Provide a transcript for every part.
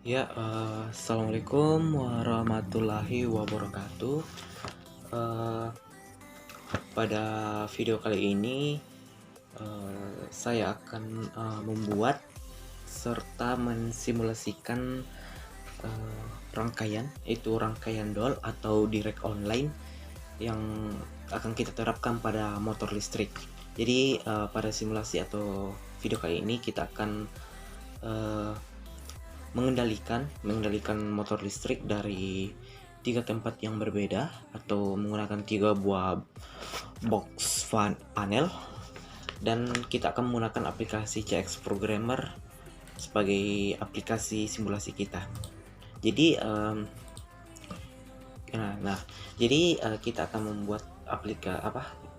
Assalamualaikum warahmatullahi wabarakatuh. Eh, Pada video kali ini, saya akan membuat serta mensimulasikan rangkaian doll atau direct online yang akan kita terapkan pada motor listrik. Jadi pada simulasi atau video kali ini kita akan eh, mengendalikan motor listrik dari 3 tempat yang berbeda atau menggunakan 3 buah box panel, dan kita akan menggunakan aplikasi CX Programmer sebagai aplikasi simulasi kita. Jadi kita akan membuat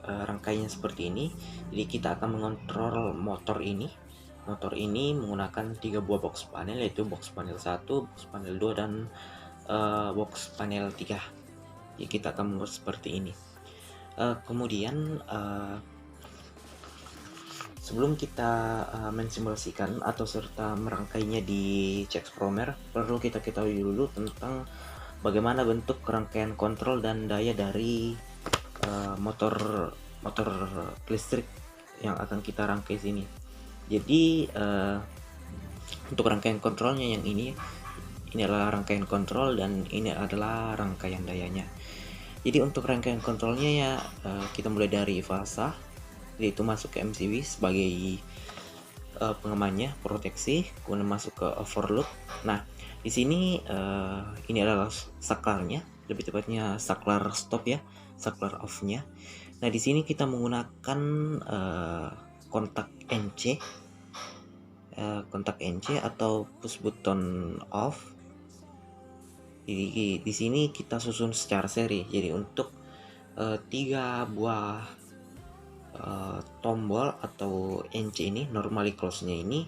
rangkaiannya seperti ini. Jadi kita akan mengontrol motor ini menggunakan 3 buah box panel, yaitu box panel 1, box panel 2, dan box panel 3. Jadi kita akan membuat seperti ini. Kemudian sebelum kita mensimulasikan atau serta merangkainya di CX Programmer, perlu kita ketahui dulu tentang bagaimana bentuk rangkaian kontrol dan daya dari motor listrik yang akan kita rangkai sini. Jadi untuk rangkaian kontrolnya yang ini adalah rangkaian kontrol dan ini adalah rangkaian dayanya. Jadi untuk rangkaian kontrolnya kita mulai dari fasa, yaitu masuk ke MCB sebagai pengamannya, proteksi, kemudian masuk ke overload. Nah, di sini ini adalah saklarnya, lebih tepatnya saklar stop ya, saklar off-nya. Nah, di sini kita menggunakan kontak NC atau push button off. Di sini kita susun secara seri. Jadi untuk 3 buah tombol atau NC ini, normally close-nya ini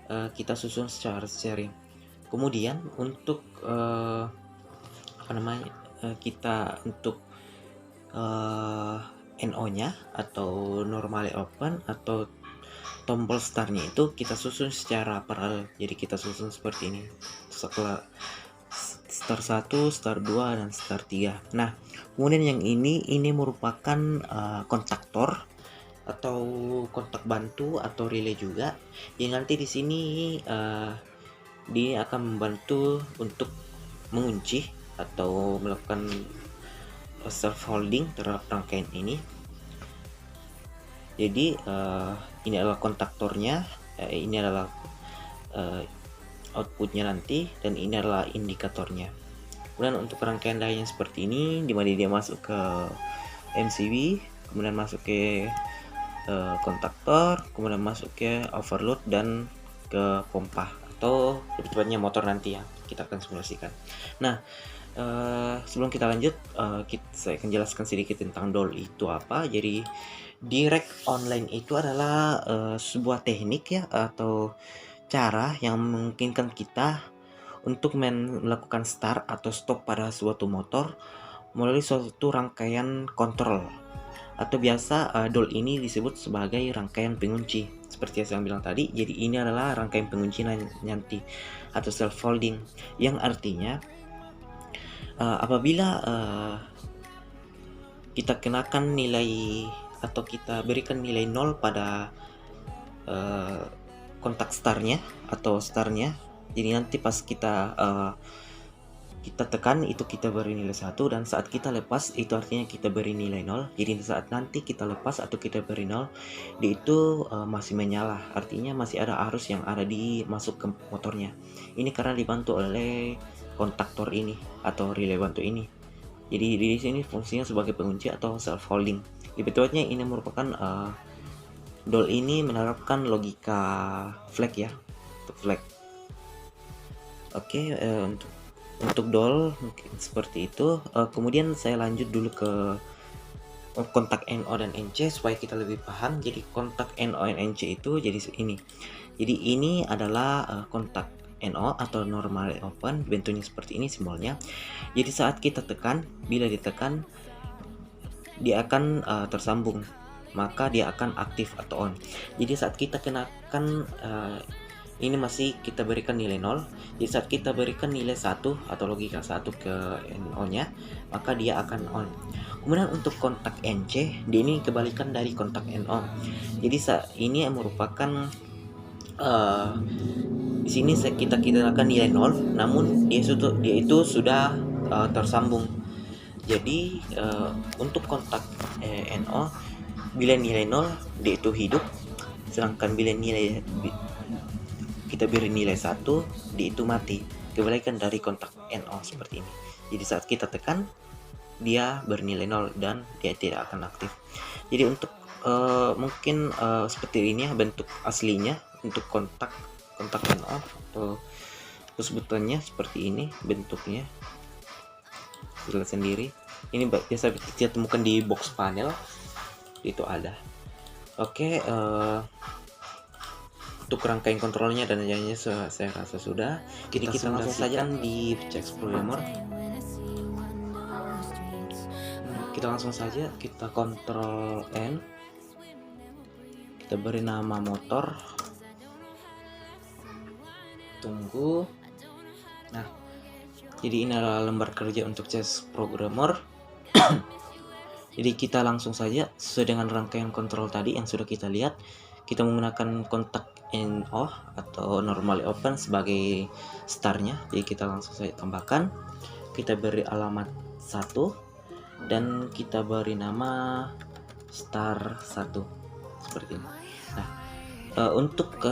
kita susun secara seri. Kemudian untuk kita untuk NO-nya atau normally open atau tombol start-nya itu kita susun secara paralel. Jadi kita susun seperti ini, setelah start 1, start 2, dan start 3. Nah, kemudian yang ini merupakan kontaktor atau kontak bantu atau relay juga. Yang nanti di sini dia akan membantu untuk mengunci atau melakukan self holding terhadap rangkaian ini. Jadi ini adalah kontaktornya, ini adalah outputnya nanti, dan ini adalah indikatornya. Kemudian untuk rangkaian dayanya seperti ini, dimana dia masuk ke MCB, kemudian masuk ke kontaktor, kemudian masuk ke overload dan ke pompa atau lebih tepatnya motor nanti ya kita akan simulasikan. Nah, sebelum kita lanjut, saya akan jelaskan sedikit tentang doll itu apa. Jadi direct online itu adalah sebuah teknik ya atau cara yang memungkinkan kita untuk melakukan start atau stop pada suatu motor melalui suatu rangkaian kontrol, atau biasa doll ini disebut sebagai rangkaian pengunci seperti yang saya bilang tadi. Jadi ini adalah rangkaian pengunci nanti atau self folding, yang artinya apabila kita kenakan nilai atau kita berikan nilai 0 pada kontak startnya atau startnya, jadi nanti pas kita tekan itu kita beri nilai 1, dan saat kita lepas itu artinya kita beri nilai 0. Jadi saat nanti kita lepas atau kita beri 0, di itu masih menyala, artinya masih ada arus yang ada di masuk ke motornya. Ini karena dibantu oleh kontaktor ini atau relay bantu ini. Jadi di sini fungsinya sebagai pengunci atau self holding. Lebih tepatnya ini merupakan doll ini menerapkan logika flag ya, untuk flag. Oke, untuk doll mungkin seperti itu. Kemudian saya lanjut dulu ke kontak NO dan NC supaya kita lebih paham. Jadi kontak NO dan NC itu jadi ini. Jadi ini adalah kontak NO atau normal open, bentuknya seperti ini simbolnya. Jadi saat kita tekan, bila ditekan dia akan tersambung, maka dia akan aktif atau on. Jadi saat kita kenakan ini masih kita berikan nilai 0. Jadi saat kita berikan nilai 1 atau logika 1 ke NO nya, maka dia akan on. Kemudian untuk kontak NC, ini kebalikan dari kontak NO. Jadi ini merupakan di sini kita akan nilai 0, namun dia itu sudah tersambung. Jadi untuk kontak NO, bila nilai 0 dia itu hidup, sedangkan bila kita beri nilai 1 dia itu mati. Kebalikan dari kontak NO seperti ini. Jadi saat kita tekan, dia bernilai 0 dan dia tidak akan aktif. Jadi untuk mungkin seperti ini ya bentuk aslinya untuk kontak NO, atau sebutannya seperti ini bentuknya. Lihat sendiri, ini biasa kita temukan di box panel, itu ada. Oke, untuk rangkaian kontrolnya dan lainnya saya rasa sudah. Jadi kita langsung saja di Chex Programmer. Kita langsung saja kita Ctrl N, kita beri nama motor, tunggu. Nah, jadi ini adalah lembar kerja untuk Chex Programmer. Jadi kita langsung saja sesuai dengan rangkaian kontrol tadi yang sudah kita lihat, kita menggunakan kontak NO atau normally open sebagai startnya. Jadi kita langsung saja tambahkan, kita beri alamat 1 dan kita beri nama star 1 seperti ini. Nah, untuk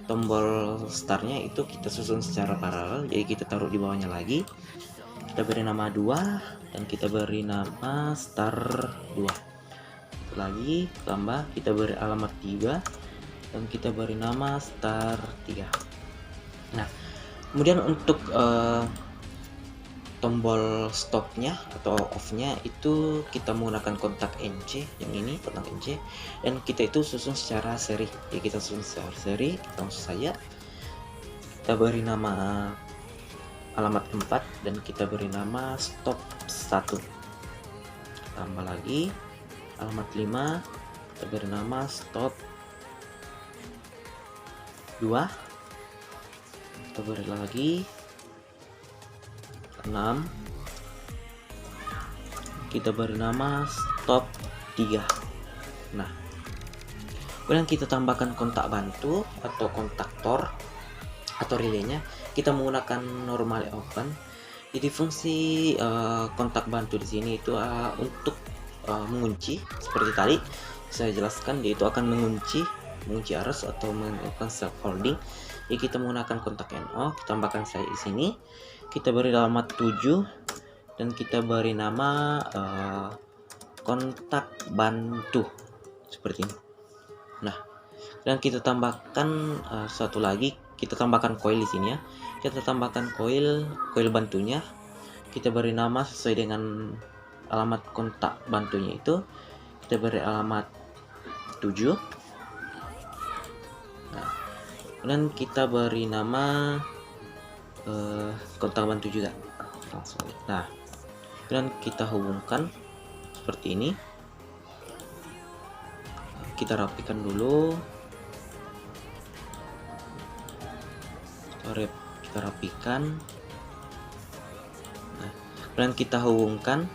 tombol startnya itu kita susun secara paralel, jadi kita taruh di bawahnya lagi, kita beri nama 2 dan kita beri nama star 2 lagi, tambah kita beri alamat 3 dan kita beri nama star 3. Nah, kemudian untuk tombol stopnya atau off-nya itu kita menggunakan kontak NC, yang ini kontak NC, dan kita itu susun secara seri. Jadi kita susun secara seri, kita langsung saja kita beri nama alamat 4 dan kita beri nama stop 1, tambah lagi alamat 5, kita beri nama stop 2, kita beri lagi 6, kita beri nama stop 3. Nah, kemudian kita tambahkan kontak bantu atau kontaktor atau relaynya, kita menggunakan normally open. Jadi fungsi kontak bantu di sini itu untuk mengunci, seperti tadi saya jelaskan, dia itu akan mengunci arus atau melakukan self holding. Jadi kita menggunakan kontak NO, kita tambahkan saya di sini, kita beri alamat 7 dan kita beri nama kontak bantu seperti ini. Nah, dan kita tambahkan satu lagi, kita tambahkan coil di sini ya. Kita tambahkan coil bantunya, kita beri nama sesuai dengan alamat kontak bantunya itu, kita beri alamat 7. Nah, dan kita beri nama kontak bantu juga langsung. Nah, dan kita hubungkan seperti ini, kita rapikan dulu, kita rapikan. Nah, dan kita hubungkan.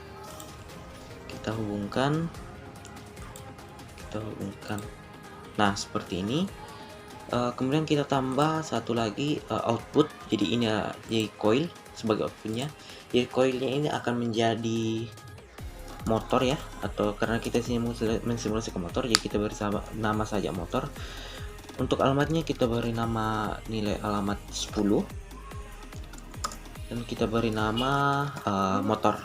Nah, seperti ini. Kemudian kita tambah satu lagi output. Jadi ini jadi coil sebagai outputnya. Jadi coilnya ini akan menjadi motor ya, atau karena kita sini mensimulasi ke motor, jadi kita beri nama saja motor. Untuk alamatnya kita beri nama nilai alamat 10 dan kita beri nama motor.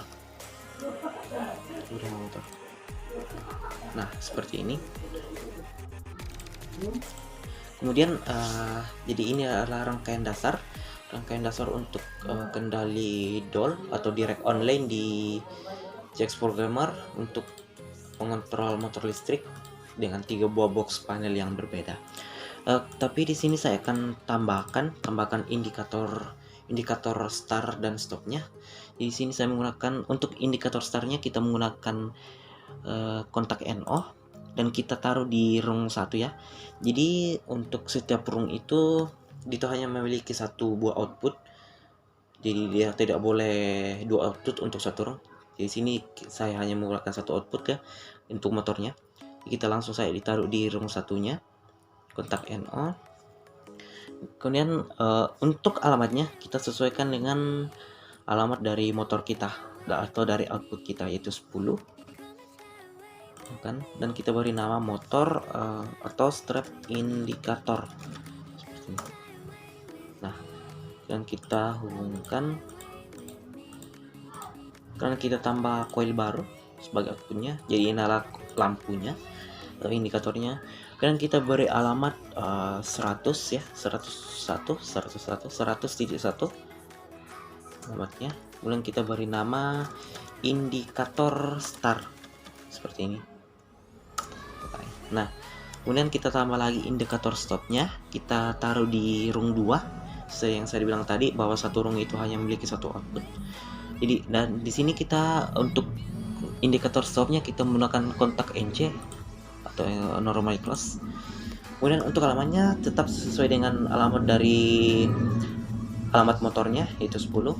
Nah, seperti ini. Kemudian jadi ini adalah rangkaian dasar untuk kendali DOL atau direct online di Chex Programmer untuk mengontrol motor listrik dengan 3 buah box panel yang berbeda. Tapi di sini saya akan tambahkan indikator start dan stopnya. Di sini saya menggunakan untuk indikator startnya, kita menggunakan kontak NO. dan kita taruh di rung 1 ya. Jadi untuk setiap rung itu hanya memiliki satu buah output. Jadi dia tidak boleh dua output untuk satu rung. Di sini saya hanya menggunakan satu output ya untuk motornya. Kita langsung saya ditaruh di rung satunya, kontak NO. Kemudian untuk alamatnya kita sesuaikan dengan alamat dari motor kita atau dari output kita, yaitu 10 kan, dan kita beri nama motor atau strap indikator seperti ini. Nah, dan kita hubungkan, karena kita tambah coil baru sebagai outputnya, jadi nyala lampunya atau indikatornya. Dan kita beri alamat 100 ya, 100.1 alamatnya. Kemudian kita beri nama indikator start seperti ini. Nah, kemudian kita tambah lagi indikator stopnya, kita taruh di rung 2. Yang saya bilang tadi bahwa satu rung itu hanya memiliki satu output. Jadi dan di sini kita untuk indikator stopnya kita menggunakan kontak NC atau normal close. Kemudian untuk alamatnya tetap sesuai dengan alamat dari alamat motornya, yaitu 10.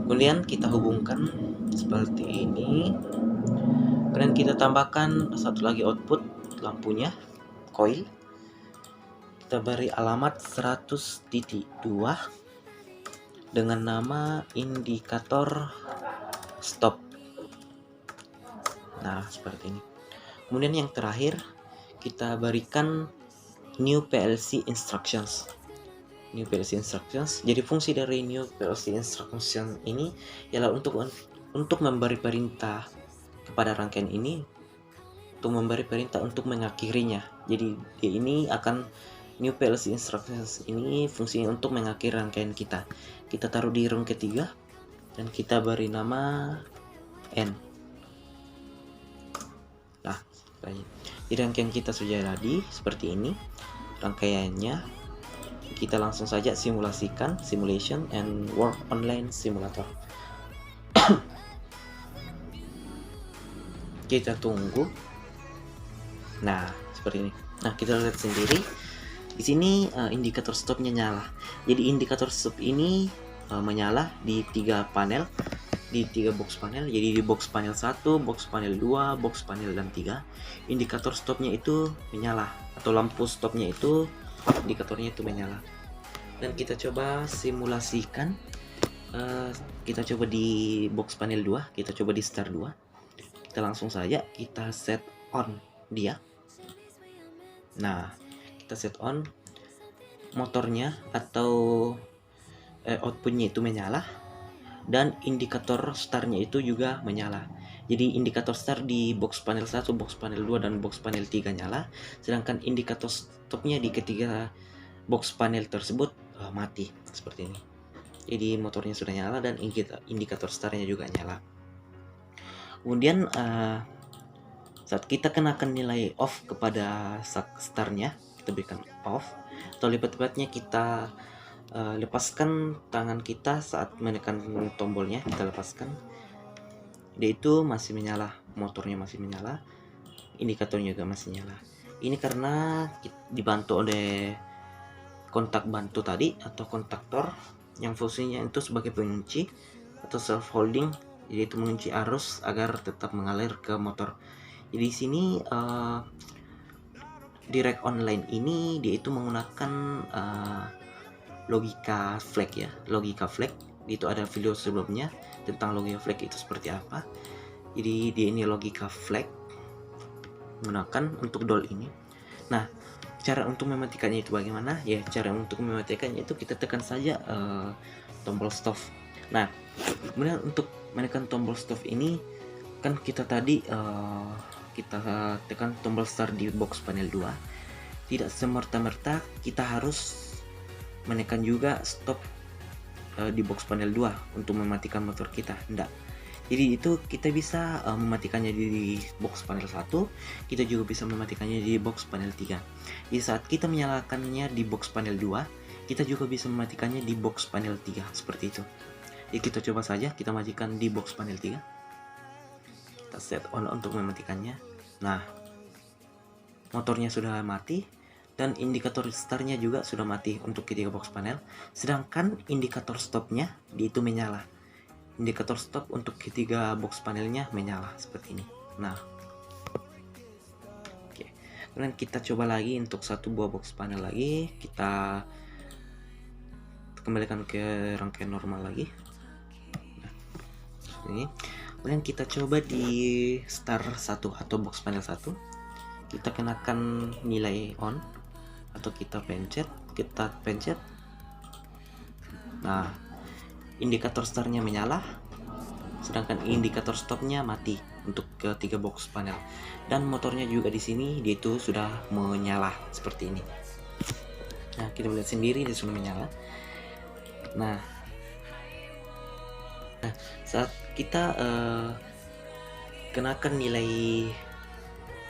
Kemudian kita hubungkan seperti ini. Kemudian kita tambahkan satu lagi output lampunya, coil. Kita beri alamat 100.2 dengan nama indikator stop. Nah, seperti ini. Kemudian yang terakhir kita berikan new PLC instructions. New PLC instructions. Jadi fungsi dari new PLC instructions ini ialah untuk memberi perintah kepada rangkaian ini, untuk memberi perintah untuk mengakhirinya. Jadi ini akan new PLC instructions ini fungsinya untuk mengakhiri rangkaian kita. Kita taruh di rung ketiga dan kita beri nama N. Nah, jadi rangkaian kita sudah jadi seperti ini rangkaiannya. Kita langsung saja simulasikan, simulation and work online simulator. Kita tunggu. Nah, seperti ini. Nah, kita lihat sendiri di sini indikator stopnya nyala. Jadi indikator stop ini menyala di 3 panel, di 3 box panel. Jadi di box panel 1, box panel 2, box panel dan 3, indikator stopnya itu menyala, atau lampu stopnya itu indikatornya itu menyala. Dan kita coba simulasikan, kita coba di box panel 2, kita coba di start 2. Kita langsung saja kita set on dia. Nah, kita set on motornya atau outputnya itu menyala, dan indikator startnya itu juga menyala. Jadi indikator start di box panel 1, box panel 2, dan box panel 3 nyala, sedangkan indikator stopnya di ketiga box panel tersebut mati seperti ini. Jadi motornya sudah nyala dan indikator startnya juga nyala. Kemudian saat kita kenakan nilai off kepada startnya, kita berikan off, atau lebih-tepatnya kita lepaskan tangan kita saat menekan tombolnya, kita lepaskan. Dia itu masih menyala, motornya masih menyala, indikatornya juga masih nyala. Ini karena dibantu oleh kontak bantu tadi atau kontaktor yang fungsinya itu sebagai pengunci atau self holding, jadi itu mengunci arus agar tetap mengalir ke motor. Jadi di sini direct online ini dia itu menggunakan logika flag ya, logika flag. Itu ada video sebelumnya tentang logika flag itu seperti apa. Jadi dia ini logika flag menggunakan untuk DOL ini. Nah, cara untuk mematikannya itu bagaimana? Ya, cara untuk mematikannya itu kita tekan saja tombol stop. Nah, kemudian untuk menekan tombol stop ini kan kita tadi kita tekan tombol start di box panel 2. Tidak semerta-merta kita harus menekan juga stop di box panel 2 untuk mematikan motor kita. Enggak. Jadi itu kita bisa mematikannya di box panel 1, kita juga bisa mematikannya di box panel 3. Di saat kita menyalakannya di box panel 2, kita juga bisa mematikannya di box panel 3 seperti itu. Jadi kita coba saja, kita matikan di box panel 3. Kita set on untuk mematikannya. Nah, motornya sudah mati dan indikator startnya juga sudah mati untuk ketiga box panel, sedangkan indikator stopnya itu menyala. Indikator stop untuk ketiga box panelnya menyala seperti ini. Nah, oke. Kemudian kita coba lagi untuk satu buah box panel lagi, kita kembalikan ke rangkaian normal lagi. Nah, ini. Kemudian kita coba di start 1 atau box panel 1. Kita kenakan nilai on atau kita pencet. Nah, indikator startnya menyala, sedangkan indikator stopnya mati untuk ketiga box panel, dan motornya juga di sini dia itu sudah menyala seperti ini. Nah, kita melihat sendiri dia sudah menyala. Nah, saat kita kenakan nilai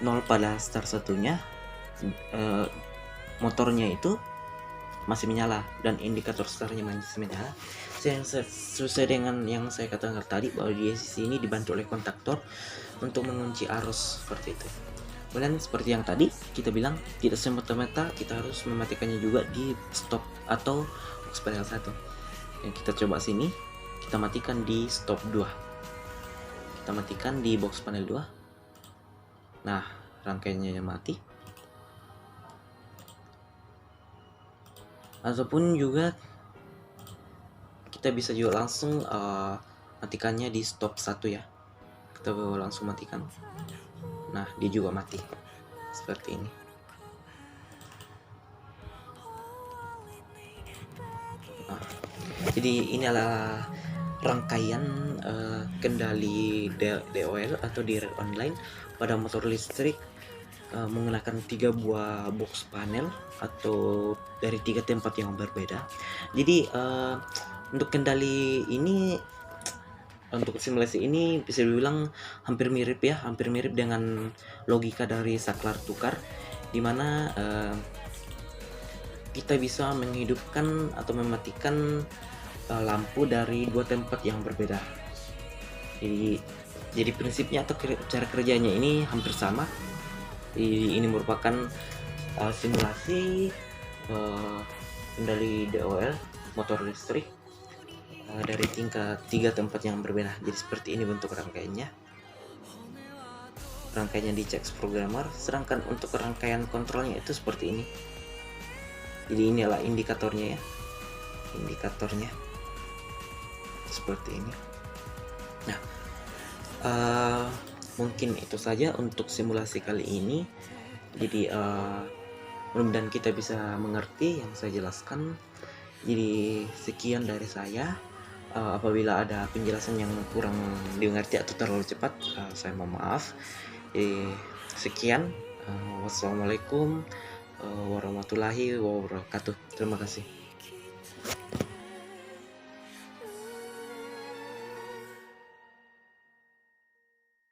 0 pada start satunya, motornya itu masih menyala dan indikator startnya masih menyala. Sesuai dengan yang saya katakan tadi, bahwa di sini dibantu oleh kontaktor untuk mengunci arus seperti itu. Kemudian seperti yang tadi kita bilang, tidak semata-mata kita harus mematikannya juga di stop atau box panel 1. Yang kita coba sini, kita matikan di stop 2. Kita matikan di box panel 2. Nah, rangkaiannya mati. Ataupun juga kita bisa juga langsung matikannya di stop 1 ya. Kita langsung matikan. Nah, dia juga mati seperti ini. Nah, jadi ini adalah rangkaian kendali DOL atau direct online pada motor listrik menggunakan 3 buah box panel atau dari 3 tempat yang berbeda. Jadi untuk kendali ini, untuk simulasi ini bisa dibilang hampir mirip dengan logika dari saklar tukar, dimana kita bisa menghidupkan atau mematikan lampu dari 2 tempat yang berbeda. Jadi prinsipnya atau cara kerjanya ini hampir sama. Ini merupakan simulasi kendali DOL motor listrik dari tingkat 3 tempat yang berbeda. Jadi seperti ini bentuk rangkaiannya. Rangkaiannya di Chex Programmer, sedangkan untuk rangkaian kontrolnya itu seperti ini. Jadi inilah indikatornya ya. Indikatornya seperti ini. Nah, mungkin itu saja untuk simulasi kali ini. Jadi mudah-mudahan kita bisa mengerti yang saya jelaskan. Jadi sekian dari saya. Apabila ada penjelasan yang kurang dimengerti atau terlalu cepat, saya mohon maaf. Jadi sekian. Wassalamualaikum warahmatullahi wabarakatuh. Terima kasih.